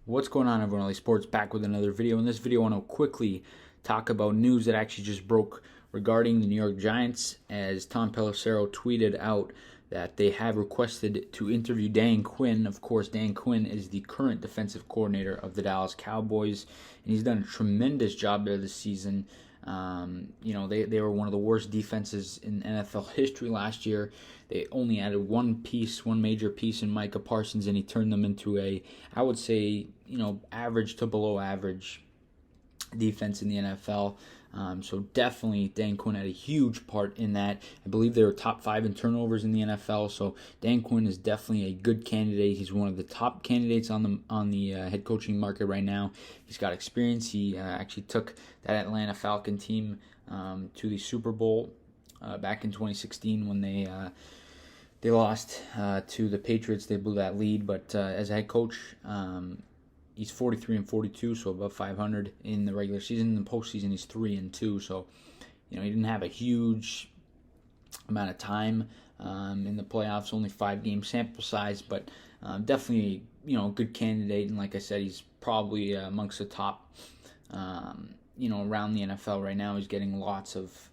What's going on, everyone? LA Sports back with another video. In this video, I want to quickly talk about news that actually just broke regarding the New York Giants, as Tom Pelissero tweeted out that they have requested to interview Dan Quinn. Of course, Dan Quinn is the current defensive coordinator of the Dallas Cowboys, and he's done a tremendous job there this season. They were one of the worst defenses in NFL history last year. They only added one major piece in Micah Parsons, and he turned them into I would say, average to below average defense in the NFL. So definitely Dan Quinn had a huge part in that. I believe they were top 5 in turnovers in the NFL. So Dan Quinn is definitely a good candidate. He's one of the top candidates on the head coaching market right now. He's got experience. He actually took that Atlanta Falcon team to the Super Bowl back in 2016 when they lost to the Patriots. They blew that lead, but as a head coach, he's 43-42, so above 500 in the regular season. In the postseason, he's 3-2. So, he didn't have a huge amount of time in the playoffs. Only 5-game sample size, but definitely, a good candidate. And like I said, he's probably amongst the top, around the NFL right now. He's getting lots of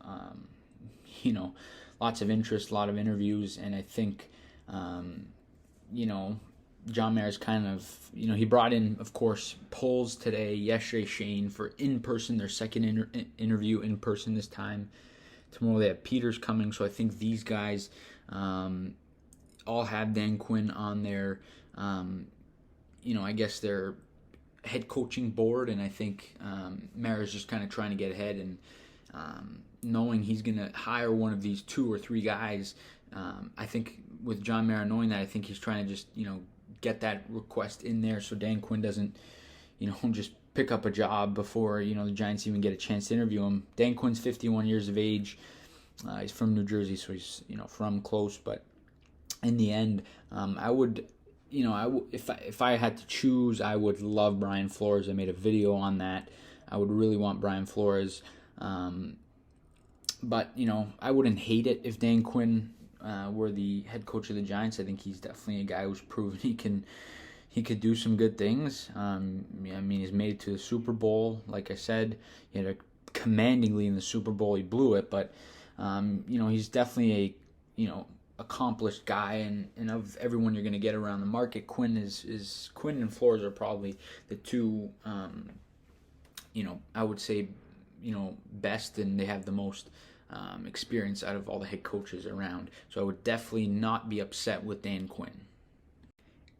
interest, a lot of interviews, and I think, John Mayer's kind of, he brought in, of course, Poles yesterday, Shane, for in-person, their second interview in person this time. Tomorrow they have Peters coming, so I think these guys all have Dan Quinn on their, I guess their head coaching board, and I think Mayer's just kind of trying to get ahead and knowing he's going to hire one of these 2 or 3 guys. I think with John Mara knowing that, I think he's trying to just, get that request in there so Dan Quinn doesn't, just pick up a job before, the Giants even get a chance to interview him. Dan Quinn's 51 years of age. He's from New Jersey, so he's, from close. But in the end, I would, if I had to choose, I would love Brian Flores. I made a video on that. I would really want Brian Flores. But, I wouldn't hate it if Dan Quinn were the head coach of the Giants. I think he's definitely a guy who's proven he could do some good things. He's made it to the Super Bowl. Like I said, he had a commanding lead in the Super Bowl. He blew it, but he's definitely a accomplished guy. And of everyone you're going to get around the market, Quinn and Flores are probably the two. I would say best, and they have the most experience out of all the head coaches around. So I would definitely not be upset with Dan Quinn.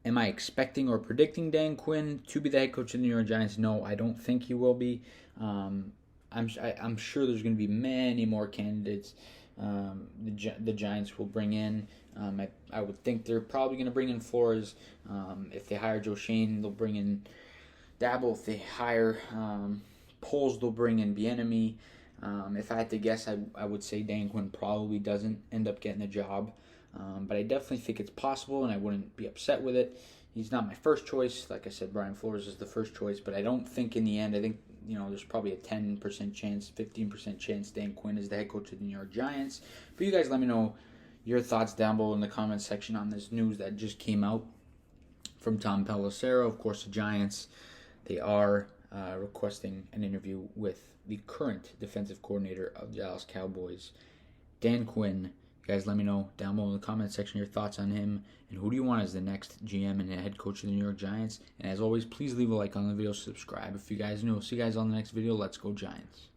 Am I expecting or predicting Dan Quinn to be the head coach of the New York Giants? No, I don't think he will be. I'm sure there's going to be many more candidates the Giants will bring in. I would think they're probably going to bring in Flores. If they hire Joe Shane, they'll bring in Dabble. If they hire Poles, they'll bring in Bieniemy. If I had to guess, I would say Dan Quinn probably doesn't end up getting the job. But I definitely think it's possible, and I wouldn't be upset with it. He's not my first choice. Like I said, Brian Flores is the first choice. But I don't think in the end, I think, there's probably a 10% chance, 15% chance Dan Quinn is the head coach of the New York Giants. But you guys let me know your thoughts down below in the comment section on this news that just came out from Tom Pelissero. Of course, the Giants, they are requesting an interview with the current defensive coordinator of the Dallas Cowboys, Dan Quinn. You guys let me know down below in the comment section your thoughts on him, and who do you want as the next GM and head coach of the New York Giants. And as always, please leave a like on the video, subscribe if you guys are new. See you guys on the next video. Let's go Giants.